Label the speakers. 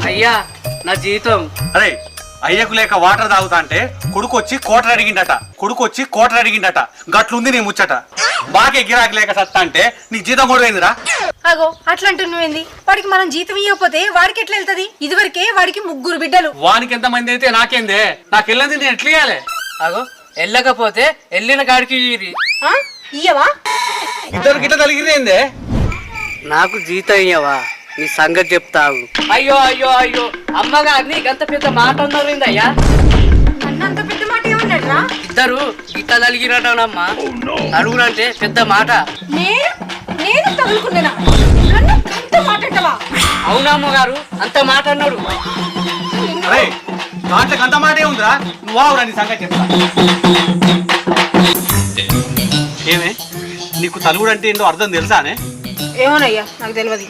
Speaker 1: అయ్యా నా జీతం.
Speaker 2: అరే అయ్యకు లేక వాటర్ తాగుతా అంటే కొడుకు వచ్చి కోటర్ అడిగిండట గట్లుంది నీ ముచ్చట. బాగా గిరాకి లేక సత్తా అంటే నీకు జీతం కూడా పోయిందిరా.
Speaker 3: అగో అట్లా అంటున్నావేంది? వాడికి మనం జీతం ఇవ్వకపోతే వాడికి ఎట్లా వెళ్తది? ఇదివరకే వాడికి 3 బిడ్డలు.
Speaker 2: వానికి ఎంత మంది అయితే నాకేందే? నాకు వెళ్ళింది నేను ఎట్లా ఇయ్యాలి?
Speaker 1: అగో వెళ్ళకపోతే వెళ్ళిన కాడికి
Speaker 3: ఇయ్యవా?
Speaker 2: ఇద్దరు గిట్ట కలిగిరేందే?
Speaker 1: నాకు జీతం ఇయ్యవా? నీ సంగతి చెప్తావు. అయ్యో అయ్యో అయ్యో అమ్మగారిని గంత పెద్ద మాట అన్నారిందయ్యా.
Speaker 3: అన్నంత పెద్ద మాట ఏమన్నాడ్రా?
Speaker 1: ఇద్దరు గిట్ట తలిగిరటనమ్మా. అడుగునంటే పెద్ద మాట.
Speaker 3: నేను తగులుకున్నానా? నన్ను అంత మాట్లాడవా?
Speaker 1: అవునమ్మగారు అంత మాట అన్నాడు.
Speaker 2: అరే దాంట్లోకి అంత మాట ఏముందిరా? నువ్వు ఆవురా నీ సంగతి చెప్తా. ఏమే నీకు తలుగుడు అంటే ఏంటో అర్థం తెలుసానే?
Speaker 3: ఏమోనయ్యా నాకు తెలియదు.